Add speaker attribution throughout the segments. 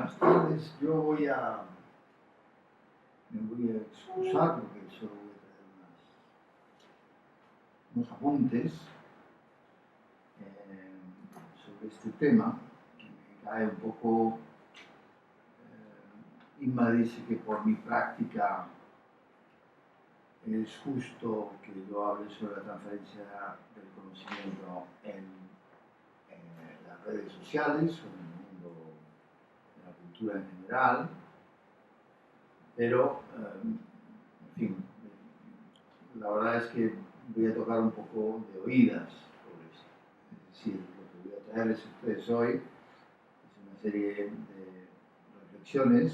Speaker 1: buenas tardes. Me voy a excusar porque solo voy a traer unos apuntes sobre este tema que me cae un poco y me dice que por mi práctica es justo que yo hable sobre la transferencia del conocimiento en las redes sociales o en el mundo de la cultura en general, pero, en fin, la verdad es que voy a tocar un poco de oídas sobre esto. Es decir, lo que voy a traerles a ustedes hoy es una serie de reflexiones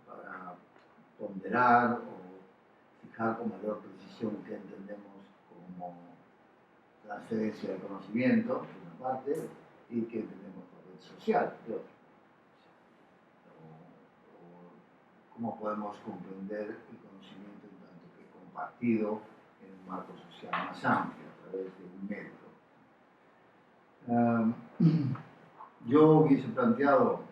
Speaker 1: para ponderar o fijar con mayor precisión qué entendemos como transferencia de conocimiento, de una parte, y qué entendemos por red social, de otra. O cómo podemos comprender el conocimiento en tanto que compartido en un marco social más amplio a través de un método. Yo hubiese planteado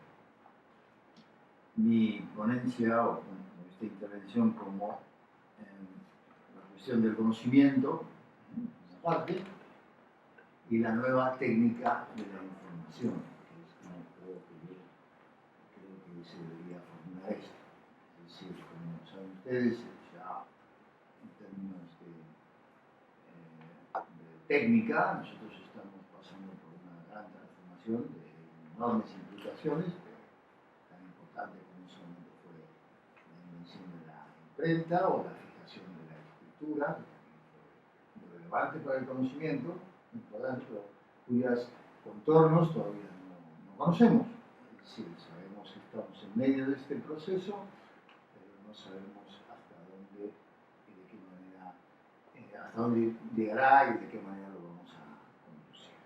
Speaker 1: mi ponencia o esta intervención como la cuestión del conocimiento, una parte, y la nueva técnica de la información, que es como creo que se debería formular esto. Es decir, como saben ustedes, ya en términos de técnica, nosotros estamos pasando por una gran transformación de enormes implicaciones, tan importante como solamente fue la invención de la imprenta o la fijación de la escritura, que también fue muy relevante para el conocimiento, pero cuyas contornos todavía no conocemos. Es decir, sabemos que estamos en medio de este proceso, pero no sabemos hasta dónde y de qué manera, hasta dónde llegará y de qué manera lo vamos a conducir.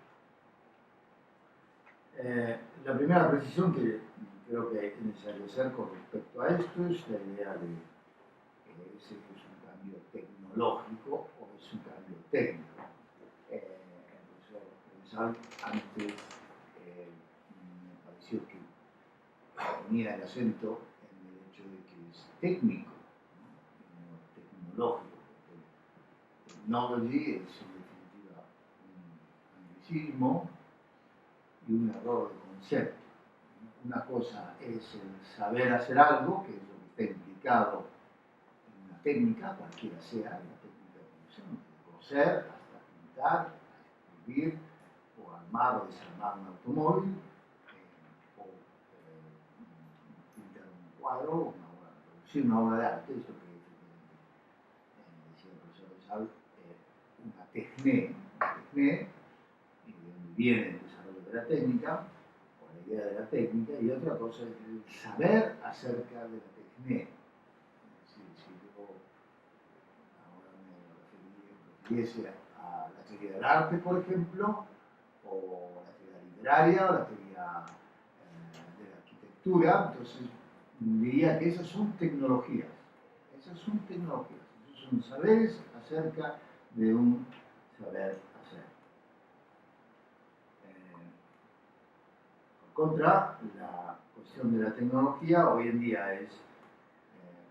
Speaker 1: La primera precisión que creo que es necesario hacer con respecto a esto es la idea de que ese es un cambio tecnológico o es un cambio técnico. Antes me pareció que ponía el acento en el hecho de que es técnico, no tecnológico. Technology es en definitiva un anglicismo y un error de concepto. Una cosa es el saber hacer algo, que es lo que está implicado en una técnica, cualquiera sea la técnica de producción, desde coser hasta pintar, hasta escribir, o armar o desarmar un automóvil, o pintar un cuadro, producir una obra de arte, eso que decía el profesor de Sal, una techné, y de donde viene el desarrollo de la técnica, o la idea de la técnica, y otra cosa es el saber acerca de la techné. Si yo ahora me refiriese a la teoría del arte, por ejemplo, o la teoría literaria, o la teoría de la arquitectura, entonces diría que esas son tecnologías. Esas son tecnologías, esos son saberes acerca de un saber hacer. Por contra, la cuestión de la tecnología hoy en día es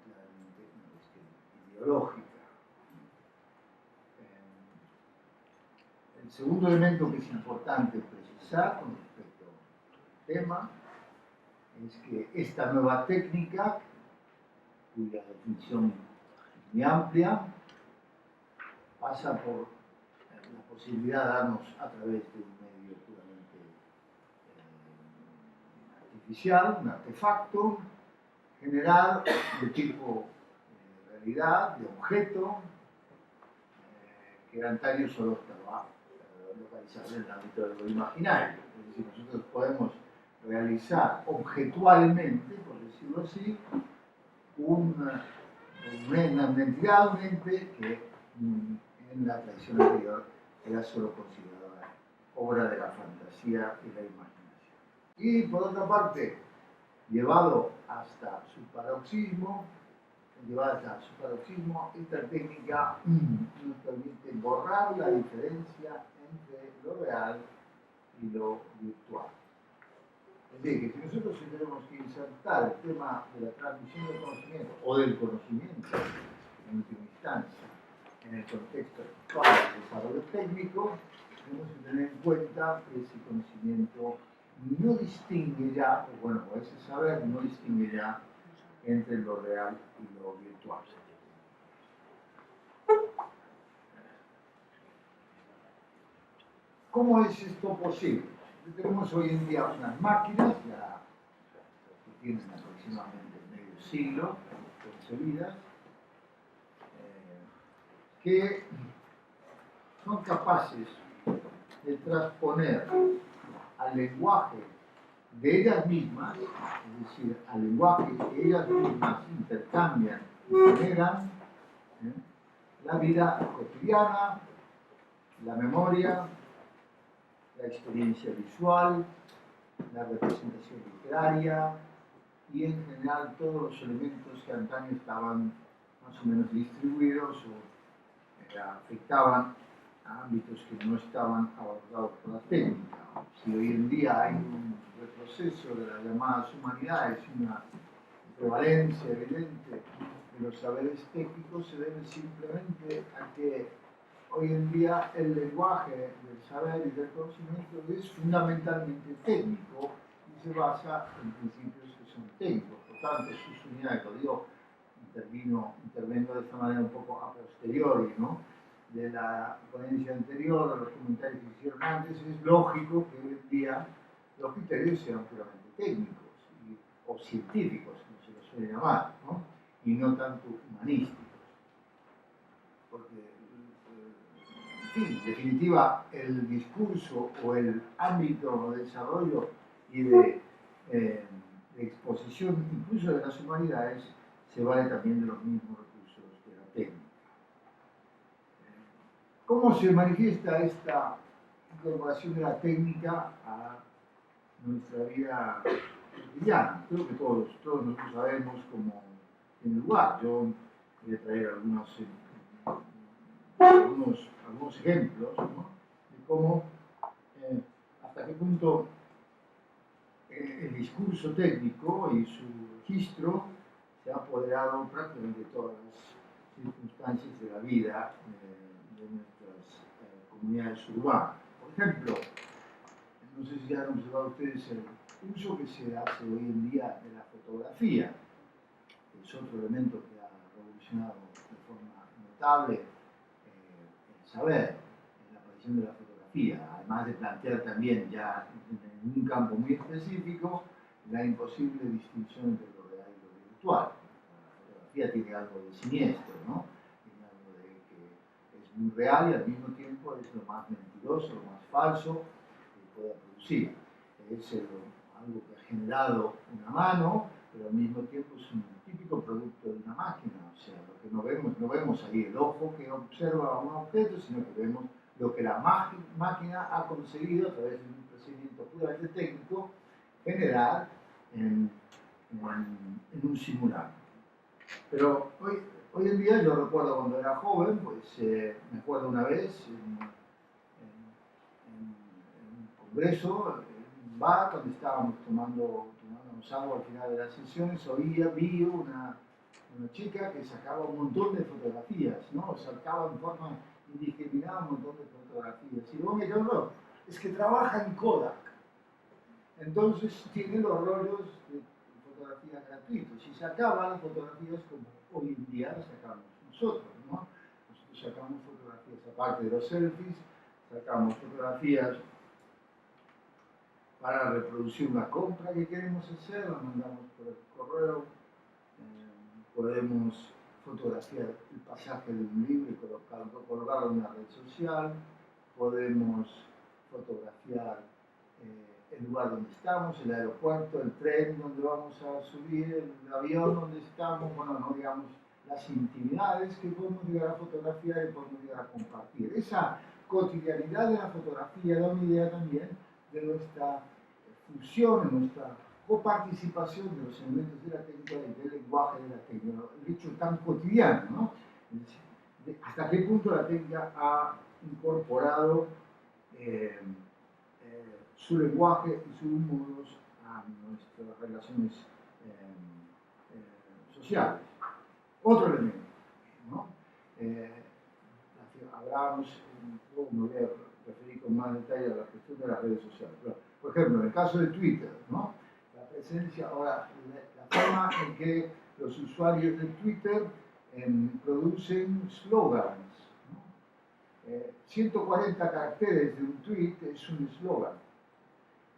Speaker 1: claramente una cuestión ideológica. El segundo elemento que es importante precisar con respecto al tema es que esta nueva técnica, cuya definición es muy amplia, pasa por la posibilidad de darnos a través de un medio puramente artificial, un artefacto, generar de tipo de realidad, de objeto, que antaño solo estaba localizado en el ámbito de lo imaginario. Es decir, nosotros podemos realizar objetualmente, por decirlo así, una entidad, un ente que en la tradición anterior era solo considerada obra de la fantasía y la imaginación. Y por otra parte, llevado hasta su paroxismo, esta técnica nos permite borrar la diferencia entre lo real y lo virtual. Es decir, que si nosotros tenemos que insertar el tema de la transmisión del conocimiento o del conocimiento, en última instancia, en el contexto actual del desarrollo técnico, tenemos que tener en cuenta que ese conocimiento no distingue ya, o bueno, o ese saber no distingue ya entre lo real y lo virtual. ¿Cómo es esto posible? Tenemos hoy en día unas máquinas ya que tienen aproximadamente medio siglo concebidas, que son capaces de transponer al lenguaje de ellas mismas, es decir, al lenguaje que ellas mismas intercambian y generan, la vida cotidiana, la memoria, la experiencia visual, la representación literaria y en general todos los elementos que antaño estaban más o menos distribuidos o afectaban a ámbitos que no estaban abordados por la técnica. Si hoy en día hay un retroceso de las llamadas humanidades y una prevalencia evidente de los saberes técnicos, se debe simplemente a que hoy en día el lenguaje del saber y del conocimiento es fundamentalmente técnico y se basa en principios que son técnicos. Por tanto, sus unidades, lo digo, intervengo de esta manera un poco a posteriori, ¿no?, de la ponencia anterior, de los comentarios que se hicieron antes. Es lógico que hoy en día los criterios sean puramente técnicos o científicos, como se los suele llamar, ¿no?, y no tanto humanísticos. Porque, en fin, en definitiva, el discurso o el ámbito de desarrollo y de exposición, incluso de las humanidades, se vale también de los mismos recursos de la técnica. ¿Cómo se manifiesta esta incorporación de la técnica a nuestra vida cotidiana? Creo que todos nosotros sabemos cómo tiene lugar. Yo voy a traer algunos ejemplos, ¿no?, de cómo, hasta qué punto el discurso técnico y su registro se ha apoderado prácticamente de todas las circunstancias de la vida de nuestras comunidades urbanas. Por ejemplo, no sé si ya han observado ustedes el uso que se hace hoy en día de la fotografía, que es otro elemento que ha revolucionado de forma notable el saber, en la aparición de la fotografía, además de plantear también ya en un campo muy específico la imposible distinción entre lo real y lo virtual. La fotografía tiene algo de siniestro, ¿no?, tiene algo de que es muy real y al mismo tiempo es lo más mentiroso, lo más falso que pueda producir. Es algo que ha generado una mano, pero al mismo tiempo es un típico producto de una máquina. O sea, lo que no vemos ahí el ojo que observa un objeto, sino que vemos lo que la máquina ha conseguido a través de un procedimiento puramente técnico generar en un simulacro. Pero hoy en día, yo recuerdo cuando era joven, pues me acuerdo una vez en un congreso, en un bar donde estábamos tomando agua al final de las sesiones, vi una chica que sacaba un montón de fotografías, ¿no? Sacaba en forma indiscriminada un montón de fotografías. Y luego me dijeron, no, es que trabaja en Kodak. Entonces tiene los rollos de fotografía gratuitos y sacaba las fotografías como hoy en día las sacamos nosotros, ¿no? Nosotros sacamos fotografías, aparte de los selfies, sacamos fotografías para reproducir una compra que queremos hacer, la mandamos por el correo, podemos fotografiar el pasaje de un libro y colocarlo en una red social, podemos fotografiar el lugar donde estamos, el aeropuerto, el tren donde vamos a subir, el avión donde estamos, bueno, no digamos las intimidades que podemos llegar a fotografiar y podemos llegar a compartir. Esa cotidianidad de la fotografía da una idea también de nuestra fusión, nuestra coparticipación de los elementos de la técnica y del lenguaje de la técnica, el hecho tan cotidiano, ¿no? Hasta qué punto la técnica ha incorporado su lenguaje y sus modos a nuestras relaciones sociales. Otro elemento, ¿no? Hablábamos, luego me voy a referir con más detalle a la cuestión de las redes sociales. Pero, por ejemplo, en el caso de Twitter, ¿no? La presencia, ahora, la forma en que los usuarios de Twitter producen slogans, ¿no? 140 caracteres de un tweet es un eslogan.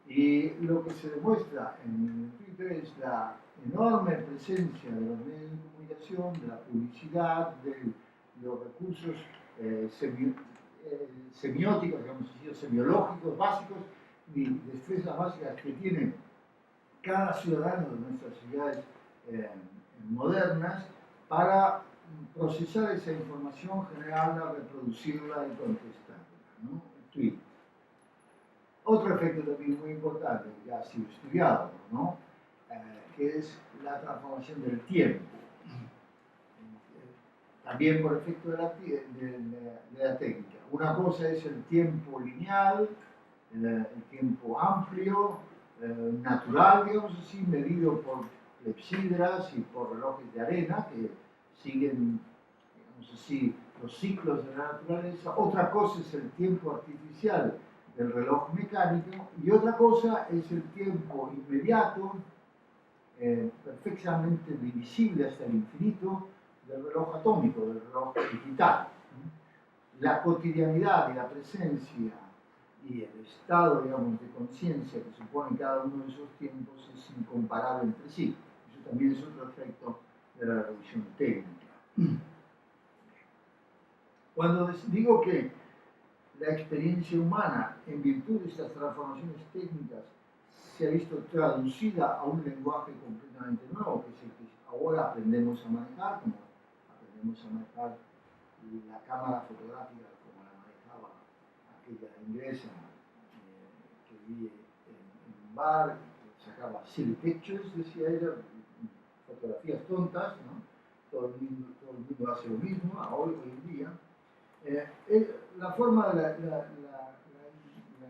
Speaker 1: Y lo que se demuestra en Twitter es la enorme presencia de los medios de comunicación, de la publicidad, de los recursos semióticos, digamos así, semiológicos básicos y destrezas básicas que tiene cada ciudadano de nuestras ciudades modernas para procesar esa información, generarla, reproducirla y contestarla, ¿no? Tweet. Otro efecto también muy importante, que ha sido estudiado, ¿no? Que es la transformación del tiempo. También por efecto de la técnica. Una cosa es el tiempo lineal, el tiempo amplio, natural, digamos así, medido por clepsidras y por relojes de arena que siguen, digamos así, los ciclos de la naturaleza. Otra cosa es el tiempo artificial del reloj mecánico y otra cosa es el tiempo inmediato, perfectamente divisible hasta el infinito, del reloj atómico, del reloj digital. La cotidianidad y la presencia y el estado, digamos, de conciencia que supone cada uno de esos tiempos es incomparable entre sí. Eso también es otro efecto de la revolución técnica. Cuando digo que la experiencia humana, en virtud de estas transformaciones técnicas, se ha visto traducida a un lenguaje completamente nuevo, que es el que ahora aprendemos a manejar, como aprendemos a manejar la cámara fotográfica como la manejaba aquella inglesa que vi en un bar, que sacaba silly pictures, decía ella, fotografías tontas, ¿no? Todo el mundo hace lo mismo, hoy en día. La forma de la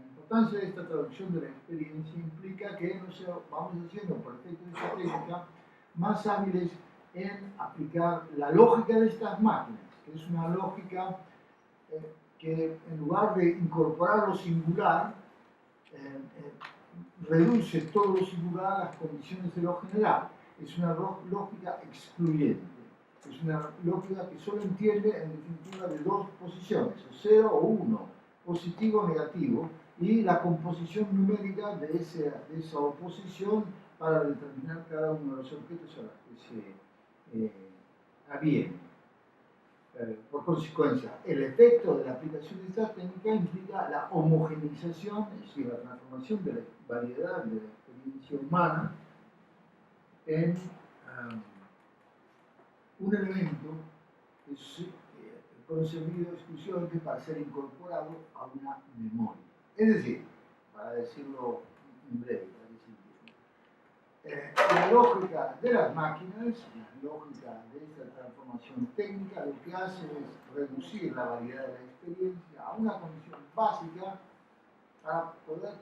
Speaker 1: importancia de esta traducción de la experiencia implica que nos vamos haciendo, por efecto de esta técnica, más hábiles en aplicar la lógica de estas máquinas, que es una lógica que en lugar de incorporar lo singular, reduce todo lo singular a las condiciones de lo general. Es una lógica excluyente. Es una lógica que solo entiende, en definitiva, de dos posiciones, o 0 o 1, positivo o negativo, y la composición numérica de esa oposición para determinar cada uno de los objetos a los que se aviene. Por consecuencia, el efecto de la aplicación de esta técnica implica la homogeneización, es decir, la transformación de la variedad de la experiencia humana en un elemento que es concebido exclusivamente para ser incorporado a una memoria. Es decir, para decirlo en breve, la lógica de las máquinas, la lógica de esta transformación técnica, lo que hace es reducir la variedad de la experiencia a una condición básica para poder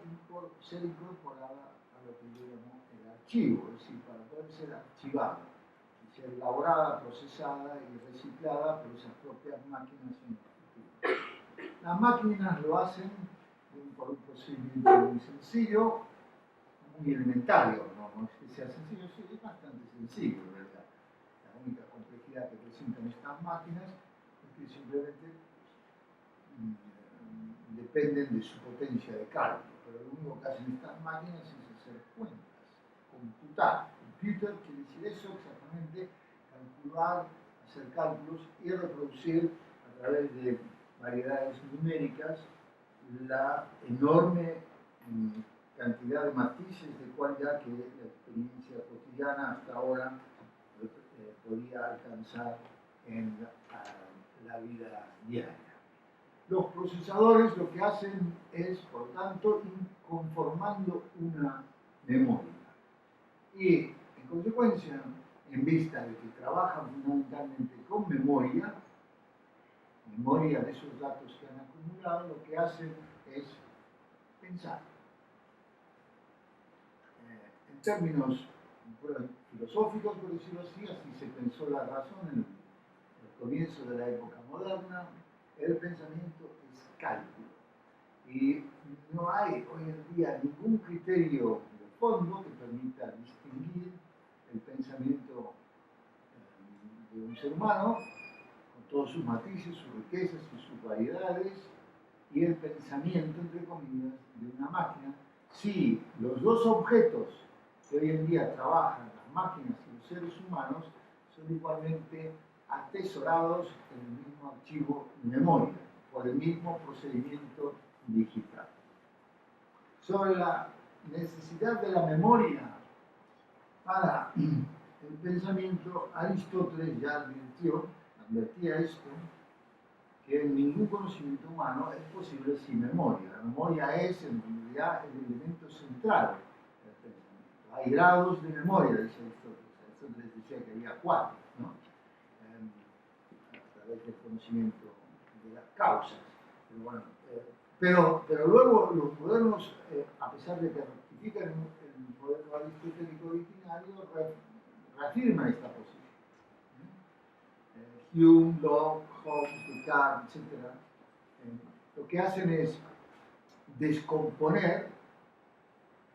Speaker 1: ser incorporada a lo que yo llamo el archivo, es decir, para poder ser archivada, ser elaborada, procesada y reciclada por esas propias máquinas en el futuro. Las máquinas lo hacen por un procedimiento muy sencillo, muy elementario, no es que sea sencillo, sí, es bastante sencillo, ¿verdad? La única complejidad que presentan estas máquinas es que simplemente dependen de su potencia de cálculo, pero lo único que hacen estas máquinas es hacer cuentas, computar. Computer quiere decir eso exactamente, calcular, hacer cálculos y reproducir a través de variedades numéricas la enorme cantidad de matices de cualidad que la experiencia cotidiana hasta ahora podía alcanzar en la vida diaria. Los procesadores lo que hacen es, por lo tanto, ir conformando una memoria. Y, en consecuencia, en vista de que trabajan fundamentalmente con memoria de esos datos que han acumulado, lo que hacen es pensar. en términos filosóficos, por decirlo así se pensó la razón en el comienzo de la época moderna. El pensamiento es cálculo. Y no hay hoy en día ningún criterio de fondo que permita distinguir el pensamiento de un ser humano, con todos sus matices, sus riquezas y sus variedades, y el pensamiento, entre comillas, de una máquina, si los dos objetos que hoy en día trabajan, las máquinas y los seres humanos, son igualmente atesorados en el mismo archivo de memoria, por el mismo procedimiento digital. Sobre la necesidad de la memoria para el pensamiento, Aristóteles ya advertía esto, que en ningún conocimiento humano es posible sin memoria. La memoria es en realidad el elemento central del pensamiento. Hay grados de memoria, dice Aristóteles. Aristóteles decía que había 4, ¿no? A través del conocimiento de las causas. Pero bueno, pero luego los modernos, a pesar de que rectifican el modelo aristotélico originario, reafirman esta posición. Hume, Locke, Hobbes, Descartes, etc. Lo que hacen es descomponer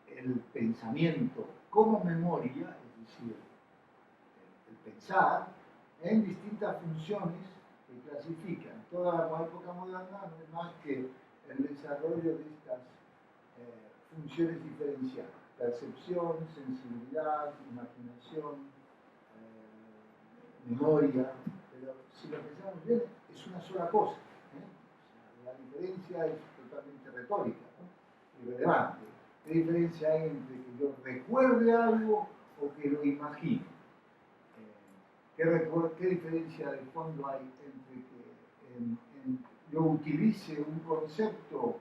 Speaker 1: el pensamiento como memoria, es decir, el pensar, en distintas funciones que clasifican. Toda la época moderna no es más que el desarrollo de estas funciones diferenciadas: percepción, sensibilidad, imaginación, memoria. Pero si lo pensamos bien, es una sola cosa. O sea, la diferencia es totalmente retórica, ¿no? Irrelevante. ¿Qué diferencia hay entre que yo recuerde algo o que lo imagine? ¿Qué diferencia de fondo hay entre que yo utilice un concepto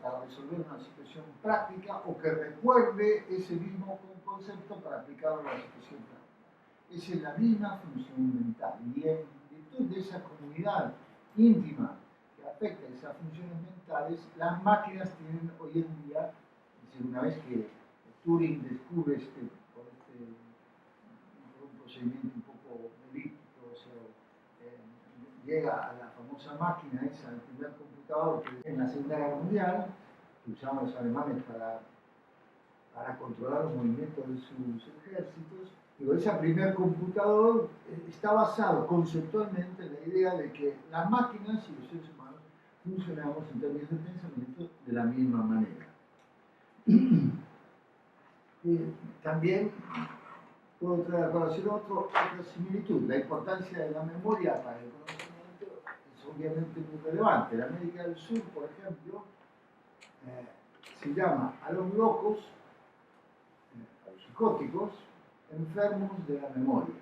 Speaker 1: para resolver una situación práctica o que recuerde ese mismo concepto para aplicarlo a la situación práctica? Esa es la misma función mental. Y en virtud de esa comunidad íntima que afecta a esas funciones mentales, las máquinas tienen hoy en día, una vez que Turing descubre por un procedimiento un poco elíptico, llega a la famosa máquina esa, el primer computador que en la Segunda Guerra Mundial, que usaban los alemanes para controlar los movimientos de sus ejércitos. Digo, ese primer computador está basado conceptualmente en la idea de que las máquinas y los seres humanos funcionamos en términos de pensamiento de la misma manera. También puedo traer a colación otra similitud. La importancia de la memoria para el conocimiento es obviamente muy relevante. En América del Sur, por ejemplo, se llama a los locos, a los psicóticos, enfermos de la memoria.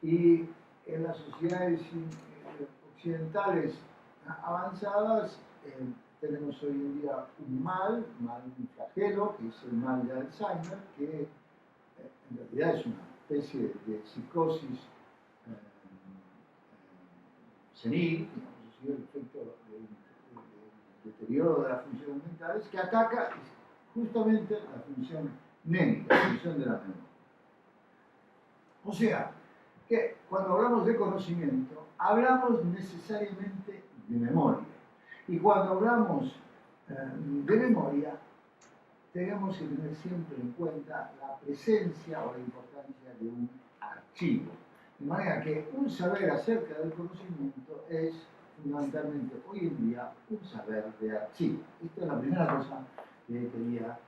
Speaker 1: Y en las sociedades occidentales avanzadas tenemos hoy en día un mal, un flagelo, que es el mal de Alzheimer, que en realidad es una especie de psicosis senil, digamos así, el efecto del deterioro de las funciones mentales, que ataca justamente la función mnémica, la función de la memoria. O sea, que cuando hablamos de conocimiento, hablamos necesariamente de memoria. Y cuando hablamos de memoria, tenemos que tener siempre en cuenta la presencia o la importancia de un archivo. De manera que un saber acerca del conocimiento es fundamentalmente hoy en día un saber de archivo. Esta es la primera cosa que quería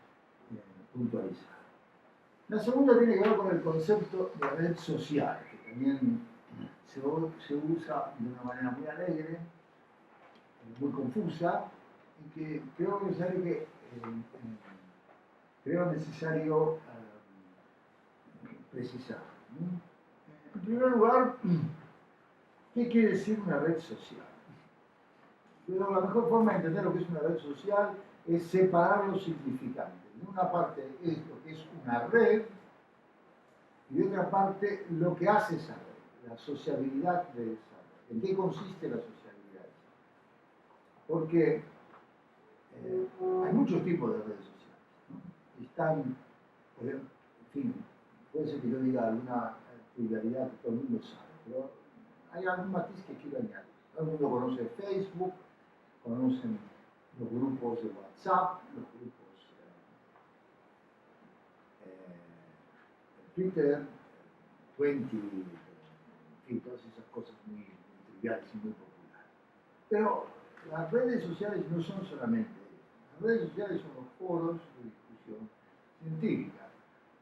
Speaker 1: puntualizar. La segunda tiene que ver con el concepto de red social, que también se usa de una manera muy alegre, muy confusa, y que creo necesario precisar. En primer lugar, ¿qué quiere decir una red social? Pero la mejor forma de entender lo que es una red social es separar los significantes. De una parte es lo que es una red, y de otra parte lo que hace esa red, la sociabilidad de esa red. ¿En qué consiste la sociabilidad? Porque hay muchos tipos de redes sociales, ¿no? tan, en fin, puede ser que yo diga alguna trivialidad que todo el mundo sabe, pero hay algún matiz que quiero añadir. Todo el mundo conoce Facebook, conocen los grupos de WhatsApp, los grupos de Twitter, 20, en fin, todas esas cosas muy triviales y muy populares. Pero las redes sociales no son solamente eso. Las redes sociales son los foros de discusión científica,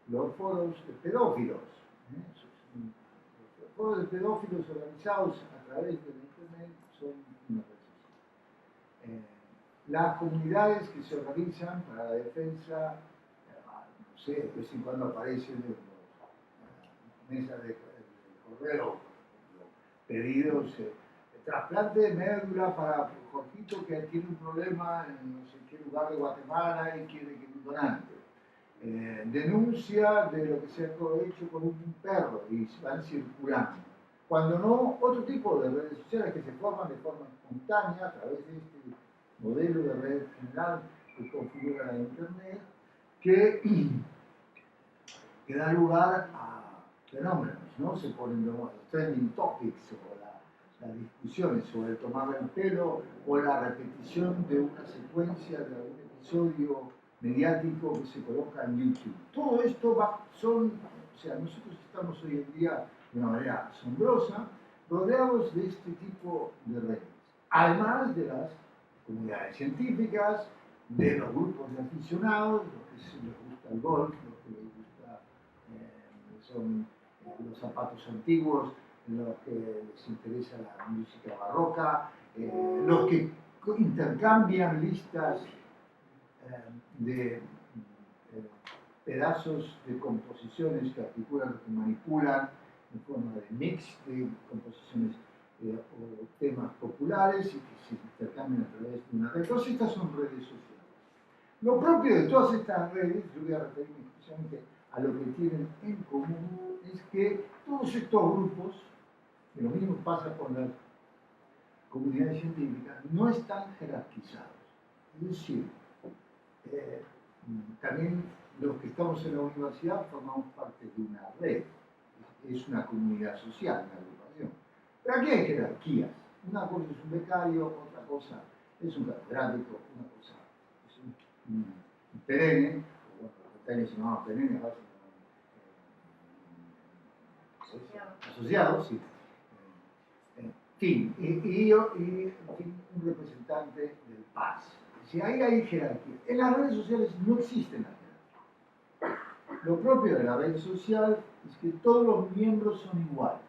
Speaker 1: los foros de pedófilos. Los foros de pedófilos organizados a través de la Internet son una red social. Las comunidades que se organizan para la defensa, no sé, de vez en cuando aparecen en las mesas de correo pedidos de trasplante de médula para Jorgito que tiene un problema en no sé qué lugar de Guatemala y quiere que un donante. Denuncia de lo que se ha hecho con un perro y van circulando. Cuando no, otro tipo de redes sociales que se forman de forma espontánea a través de este modelo de red general que configura la Internet, que da lugar a fenómenos, ¿no? Se ponen los trending topics o las discusiones sobre el tomar el pelo o la repetición de una secuencia de algún episodio mediático que se coloca en YouTube. Todo esto o sea, nosotros estamos hoy en día de una manera asombrosa rodeados de este tipo de redes. Además de las comunidades científicas, de los grupos de aficionados, los que les gusta el golf, los que les gusta son los zapatos antiguos, los que les interesa la música barroca, los que intercambian listas de pedazos de composiciones que articulan o que manipulan en forma de mix de composiciones o temas populares y que se intercambian a través de una red. Todas estas son redes sociales. Lo propio de todas estas redes, yo voy a referirme especialmente a lo que tienen en común, es que todos estos grupos, que lo mismo pasa con las comunidades científicas, no están jerarquizados. Es decir, también los que estamos en la universidad formamos parte de una red, es una comunidad social, una agrupación. Pero aquí hay jerarquías. Una cosa es un becario, otra cosa es un catedrático, una cosa es un perenne, o bueno, los becanos se llamaban perenne, ahora se llaman asociados, sí. En fin, un representante del PAS. Si ahí hay jerarquía. En las redes sociales no existen las jerarquías. Lo propio de la red social es que todos los miembros son iguales.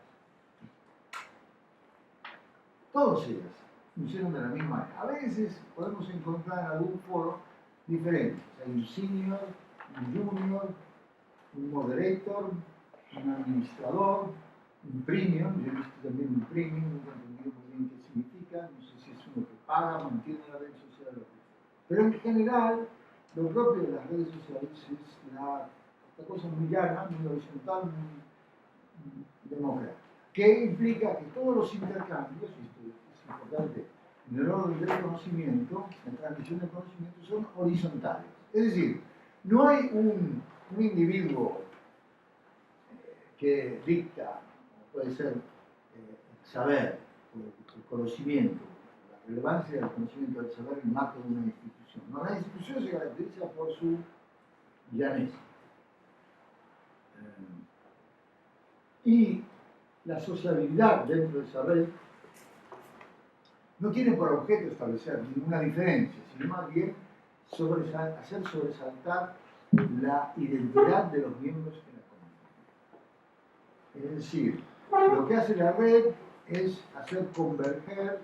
Speaker 1: Todos ellos funcionan de la misma manera. A veces podemos encontrar en algún foro diferentes. Hay un senior, un junior, un moderator, un administrador, un premium. Yo he visto también un premium, nunca he entendido muy bien qué significa. No sé si es uno que paga, mantiene la red social o lo que sea. Pero en general, lo propio de las redes sociales es esta cosa muy llana, muy horizontal, muy democrática, que implica que todos los intercambios, y esto es importante, en el orden del conocimiento, la transmisión del conocimiento, son horizontales. Es decir, no hay un individuo que dicta, puede ser saber, el conocimiento, la relevancia del conocimiento del saber en el marco de una institución. No, la institución se caracteriza por su llaneza. Y la sociabilidad dentro de esa red no tiene por objeto establecer ninguna diferencia, sino más bien hacer sobresaltar la identidad de los miembros de la comunidad. Es decir, lo que hace la red es hacer converger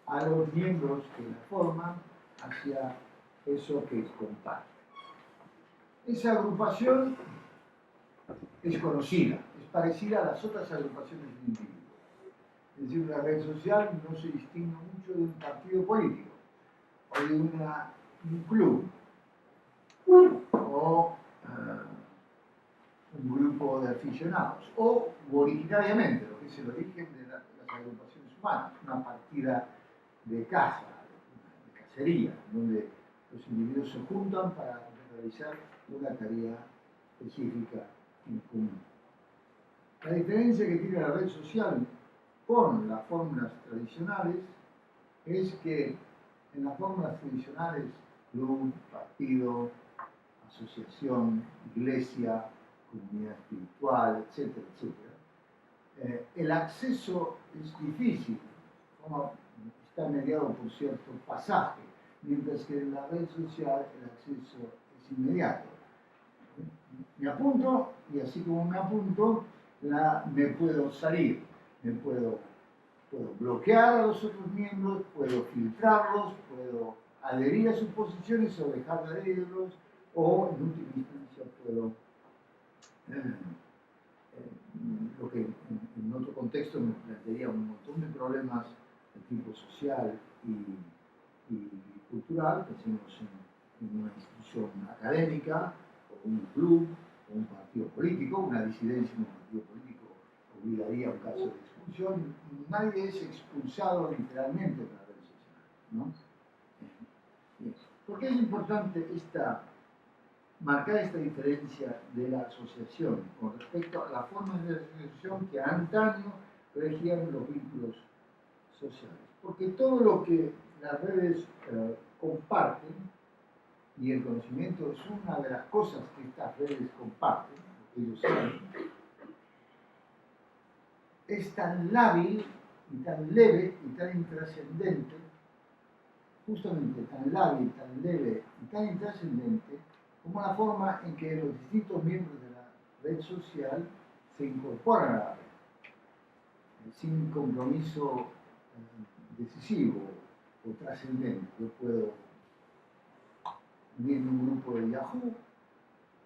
Speaker 1: a los miembros que la forman hacia eso que comparten. Esa agrupación es conocida, es parecida a las otras agrupaciones de individuos. Es decir, una red social no se distingue mucho de un partido político, o de un club, o un grupo de aficionados, o originariamente, lo que es el origen de las agrupaciones humanas, una partida de caza, de cacería, donde los individuos se juntan para realizar una tarea específica en común. La diferencia que tiene la red social con las fórmulas tradicionales es que en las fórmulas tradicionales, club, partido, asociación, iglesia, comunidad espiritual, etcétera, etcétera, el acceso es difícil, como está mediado por cierto pasaje, mientras que en la red social el acceso es inmediato. Me apunto y así como me apunto, me puedo salir, puedo bloquear a los otros miembros, puedo filtrarlos, puedo adherir a sus posiciones o dejar de adherirlos, o en última instancia puedo, lo que en otro contexto me plantearía un montón de problemas de tipo social y cultural, pensemos en una institución académica, o un club, o un partido político, una disidencia en un partido político obligaría a un caso de expulsión. Nadie es expulsado literalmente de la red social, ¿no? ¿Por qué es importante marcar esta diferencia de la asociación con respecto a las formas de asociación que antaño regían los vínculos sociales? Porque todo lo que las redes comparten, y el conocimiento es una de las cosas que estas redes comparten, lo que ellos saben, es tan lábil y tan leve y tan intrascendente, justamente tan lábil, tan leve y tan intrascendente, como la forma en que los distintos miembros de la red social se incorporan a la red, sin compromiso decisivo o trascendente. Yo puedo unirme a un grupo de Yahoo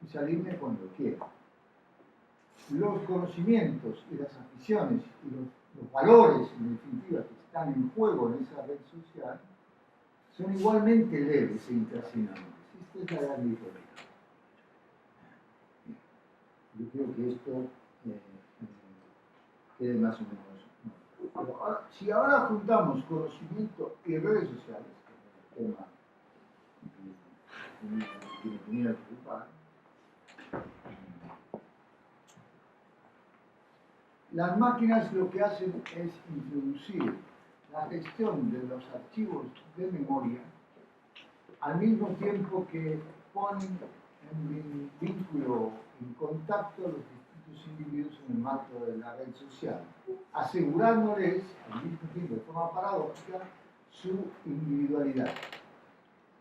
Speaker 1: y salirme cuando quiera. Los conocimientos y las aficiones y los valores, en definitiva, que están en juego en esa red social, son igualmente leves e intrascendentes. Esta es la gran diferencia. Yo creo que esto quede más o menos. Pero ahora, si ahora juntamos conocimiento y redes sociales, que es el tema que me tenía que ocupar, las máquinas lo que hacen es introducir la gestión de los archivos de memoria al mismo tiempo que ponen en vínculo, en contacto a los distintos individuos en el marco de la red social, asegurándoles al mismo tiempo, de forma paradójica, su individualidad.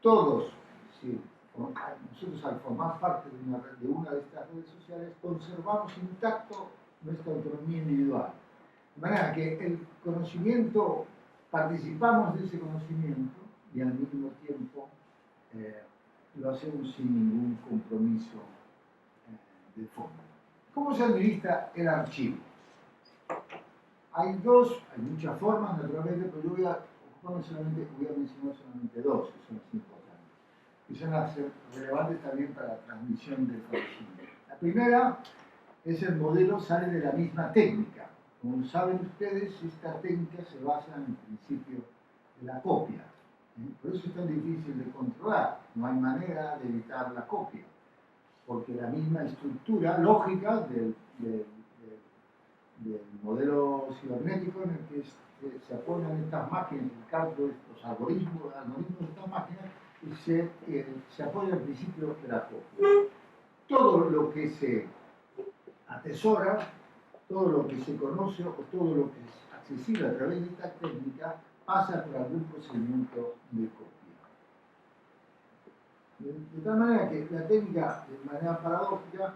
Speaker 1: Todos, es decir, nosotros al formar parte de una de estas redes sociales, conservamos intacto nuestra autonomía individual. De manera que el conocimiento, participamos de ese conocimiento y al mismo tiempo lo hacemos sin ningún compromiso de fondo. ¿Cómo se administra el archivo? Hay muchas formas naturalmente, pero yo voy a mencionar solamente dos que son las importantes, y son las relevantes también para la transmisión del conocimiento. La primera es el modelo, sale de la misma técnica. Como saben ustedes, esta técnica se basa en el principio de la copia. Por eso es tan difícil de controlar. No hay manera de evitar la copia, porque la misma estructura lógica del modelo cibernético en el que se apoyan estas máquinas, el cálculo de los algoritmos de estas máquinas, y se apoya al principio de la copia. Todo lo que se atesora, todo lo que se conoce o todo lo que es accesible a través de esta técnica pasa por algún procedimiento de copia. De tal manera que la técnica, de manera paradójica,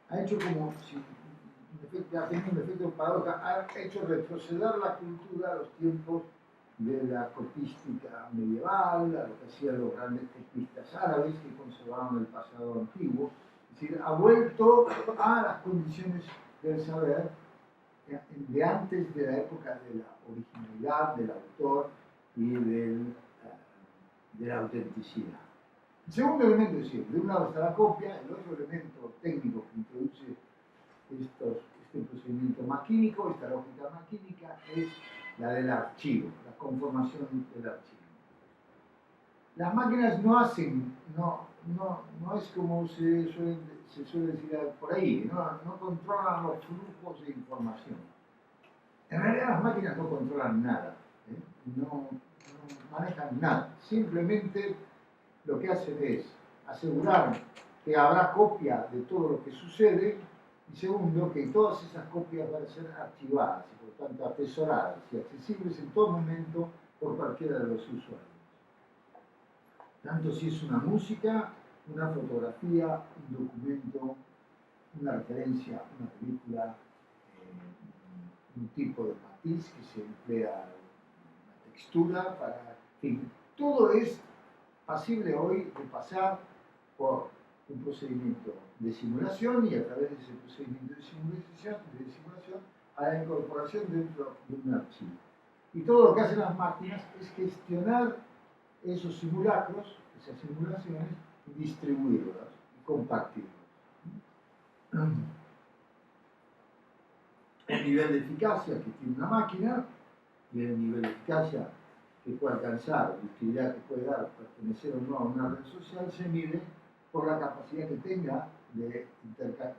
Speaker 1: ha hecho como si, ha tenido un efecto paradójico, ha hecho retroceder la cultura a los tiempos de la copística medieval, a lo que hacían los grandes copistas árabes que conservaron el pasado antiguo. Es decir, ha vuelto a las condiciones del saber de antes de la época de la originalidad del autor y de la autenticidad. El segundo elemento es decir, de un lado está la copia, el otro elemento técnico que introduce este procedimiento maquínico, esta lógica maquínica, es la del archivo, la conformación del archivo. las máquinas no hacen, no es como se suele decir por ahí, no controlan los flujos de información. En realidad las máquinas no controlan nada, ¿eh? No manejan nada, simplemente lo que hacen es asegurar que habrá copia de todo lo que sucede y segundo, que todas esas copias van a ser archivadas y por tanto atesoradas y accesibles en todo momento por cualquiera de los usuarios. Tanto si es una música, una fotografía, un documento, una referencia, una película, un tipo de matiz que se emplea, una textura, en fin, todo es pasible hoy de pasar por un procedimiento de simulación y a través de ese procedimiento de simulación a la incorporación dentro de un archivo. Y todo lo que hacen las máquinas es gestionar esos simulacros, esas simulaciones, y distribuirlas y compartirlas. El nivel de eficacia que tiene una máquina y el nivel de eficacia que puede alcanzar, la utilidad que puede dar pertenecer o no a una red social, se mide por la capacidad que tenga de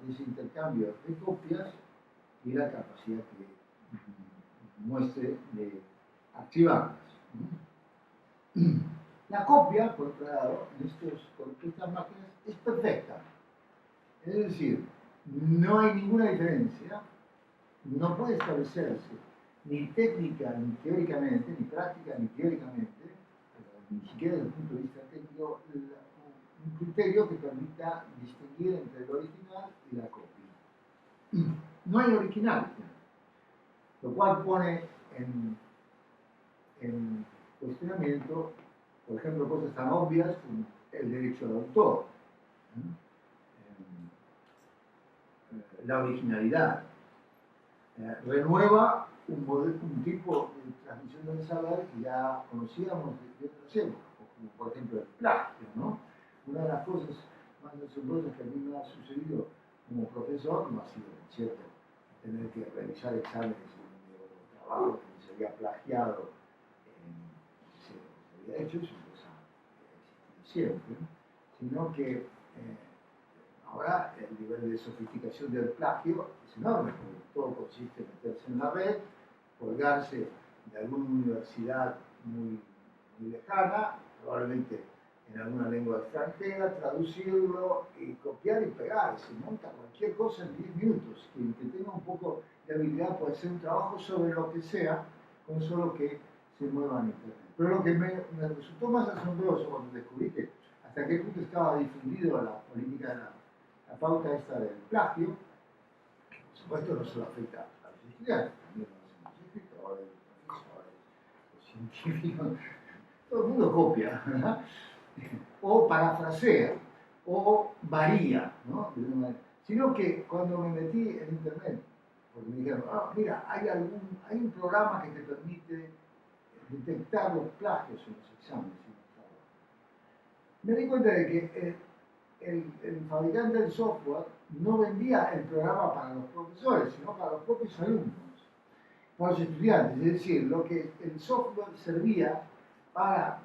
Speaker 1: ese intercambio de copias y la capacidad que muestre de archivarlas. La copia, por otro lado, con estas máquinas es perfecta. Es decir, no hay ninguna diferencia, no puede establecerse ni técnica, ni teóricamente, ni práctica, ni teóricamente, ni siquiera desde el punto de vista técnico, un criterio que permita distinguir entre el original y la copia. No hay original, lo cual pone en cuestionamiento, por ejemplo, cosas tan obvias como el derecho al autor, la originalidad. Renueva un tipo de transmisión del saber que ya conocíamos de otras épocas, como por ejemplo el plagio, ¿no? Una de las cosas más asombrosas que a mí me ha sucedido como profesor no ha sido, ¿cierto?, tener que realizar exámenes de trabajo que se había plagiado, se había hecho, es una cosa que existe siempre, ¿no? Sino que ahora el nivel de sofisticación del plagio es enorme, porque todo consiste en meterse en la red, colgarse de alguna universidad muy lejana, probablemente en alguna lengua extranjera, traducirlo y copiar y pegar. Se monta cualquier cosa en 10 minutos. Quien que tenga un poco de habilidad puede hacer un trabajo sobre lo que sea, con solo que se mueva en Internet. Pero lo que me resultó más asombroso cuando descubrí que hasta qué punto estaba difundido la política de la pauta esta del plagio, que por supuesto no solo afecta a los estudiantes, también a los escritores, los profesores, los científicos, todo el mundo copia, ¿verdad? O parafrasea, o varía, ¿no? Sino que cuando me metí en internet, porque me dijeron, mira, hay un programa que te permite detectar los plagios en los exámenes. Me di cuenta de que el fabricante del software no vendía el programa para los profesores, sino para los propios alumnos, para los estudiantes. Es decir, lo que el software servía para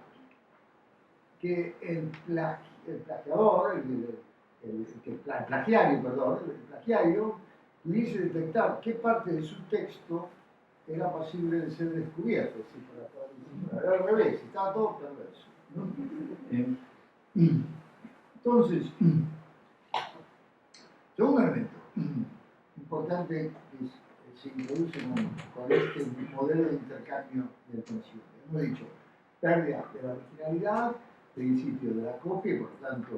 Speaker 1: que el plagiador, el plagiario, pudiese detectar qué parte de su texto era posible de ser descubierto. Es decir, era al revés, estaba todo perverso, ¿no? Entonces, segundo elemento importante que se introduce con este modelo de intercambio del conocimiento. Hemos dicho, pérdida de la originalidad, principio de la copia y por lo tanto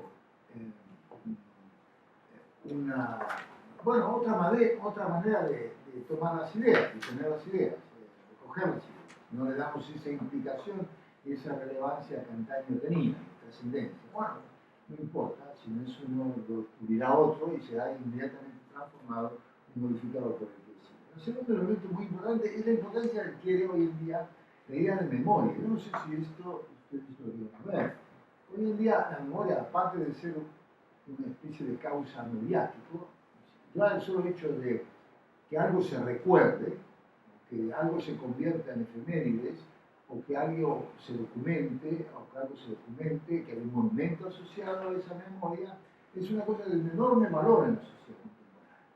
Speaker 1: otra manera de tomar las ideas, de tener las ideas, de coger las ideas. No le damos esa implicación y esa relevancia que antaño tenía, trascendencia. Bueno, no importa, si no es uno, lo descubrirá otro y será inmediatamente transformado y modificado por el que sigue. El segundo elemento muy importante es la importancia que adquiere hoy en día la idea de memoria. Yo no sé si esto ustedes lo vieron a ver. Hoy en día la memoria, aparte de ser una especie de causa mediático, ya el solo hecho de que algo se recuerde, que algo se convierta en efemérides, o que algo se documente, que hay un monumento asociado a esa memoria, es una cosa de un enorme valor en la sociedad contemporánea.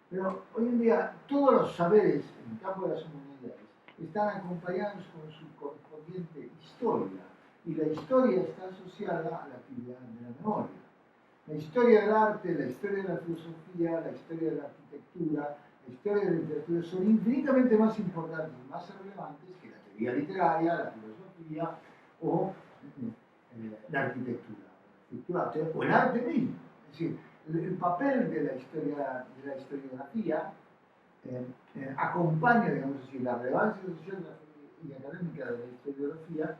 Speaker 1: Pero hoy en día todos los saberes en el campo de las humanidades están acompañados con su correspondiente historia, y la historia está asociada a la actividad de la memoria. La historia del arte, la historia de la filosofía, la historia de la arquitectura, la historia de la literatura son infinitamente más importantes y más relevantes que la teoría literaria, la filosofía o la arquitectura, o el arte mismo. Es decir, el papel de la historiografía acompaña, digamos así, la relevancia social y académica de la historiografía,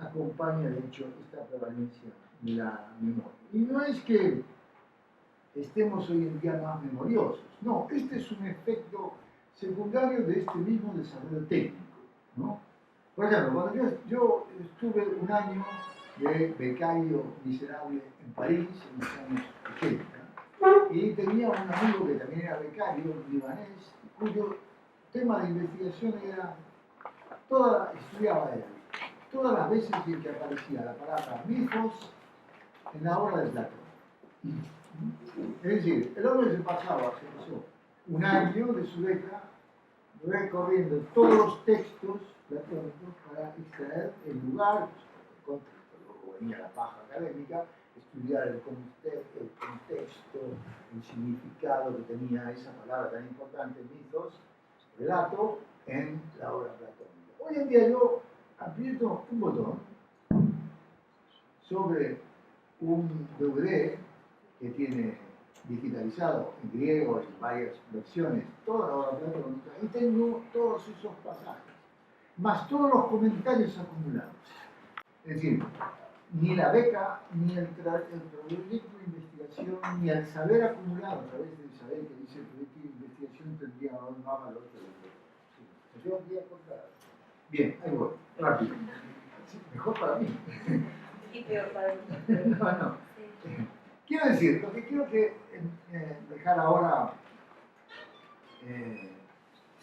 Speaker 1: acompaña, de hecho, esta prevalencia de la memoria. Y no es que estemos hoy en día más memoriosos, no, este es un efecto secundario de este mismo desarrollo técnico, ¿no? Por ejemplo, cuando yo estuve un año de becario miserable en París, en los años 80, y tenía un amigo que también era becario, un libanés, cuyo tema de investigación era, estudiaba él, todas las veces en que aparecía la palabra mitos en la obra de Platón. Es decir, el hombre se pasó un año de su beca recorriendo todos los textos platónicos para extraer el lugar, el contexto, luego venía la paja académica, estudiar el contexto, el significado que tenía esa palabra tan importante, mitos, relato, en la obra platónica. Hoy en día yo aprieto un botón sobre un DVD que tiene digitalizado en griego en varias versiones toda la obra platónica y tengo todos esos pasajes, más todos los comentarios acumulados. Es decir, ni la beca, ni el proyecto de investigación, ni el saber acumulado a través del saber que dice el proyecto de investigación tendría más valor que el otro. Bien, ahí voy, rápido. Sí, mejor para mí.
Speaker 2: Y peor para mí.
Speaker 1: No. Quiero decir, lo que quiero dejar ahora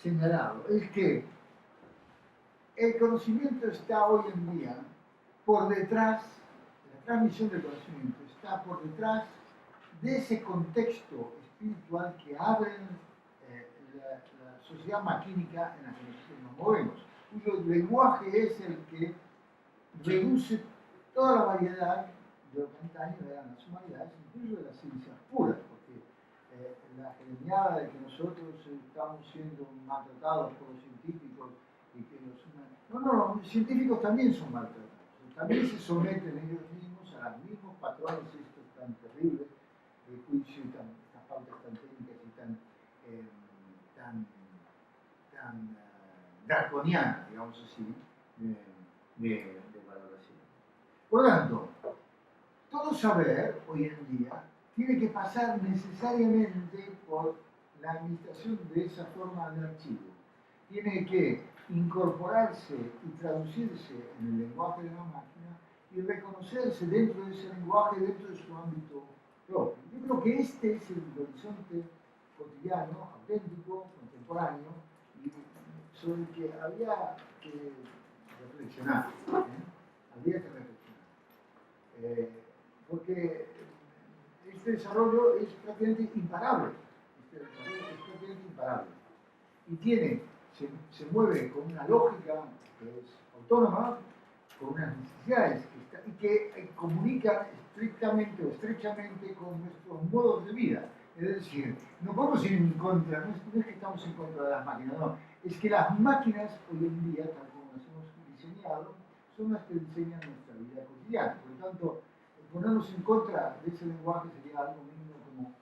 Speaker 1: señalado es que el conocimiento está hoy en día por detrás, la transmisión del conocimiento está por detrás de ese contexto espiritual que abre la sociedad maquínica en la que nosotros nos movemos, cuyo lenguaje es el que reduce toda la variedad de lo que antaño eran las humanidades, incluso de las ciencias puras, porque la jeremiada de que nosotros estamos siendo maltratados por los científicos y que los humanos... No, los científicos también son maltratados, también se someten ellos mismos a los mismos patrones estos tan terribles de juicio y estas pautas tan técnicas y tan draconianas, digamos así, de valoración. Por lo tanto, todo saber hoy en día tiene que pasar necesariamente por la administración de esa forma de archivo. Tiene que incorporarse y traducirse en el lenguaje de la máquina y reconocerse dentro de ese lenguaje, dentro de su ámbito propio. Yo creo que este es el horizonte cotidiano, auténtico, contemporáneo, y sobre el que había que reflexionar. Habría que reflexionar. Porque este desarrollo es prácticamente imparable. Y se mueve con una lógica que es autónoma, con unas necesidades y que comunica estrictamente o estrechamente con nuestros modos de vida. Es decir, no podemos ir en contra, no es que estamos en contra de las máquinas, no, es que las máquinas hoy en día, tal como las hemos diseñado, son las que diseñan nuestra vida cotidiana. Por lo tanto, ponernos en contra de ese lenguaje sería algo mínimo como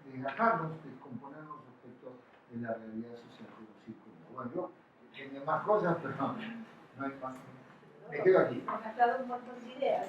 Speaker 1: desgajarnos, descomponernos respecto de la realidad social que nos circunda. Bueno, yo tengo más cosas, pero no hay más. Me quedo aquí.
Speaker 2: Has dado un montón de ideas,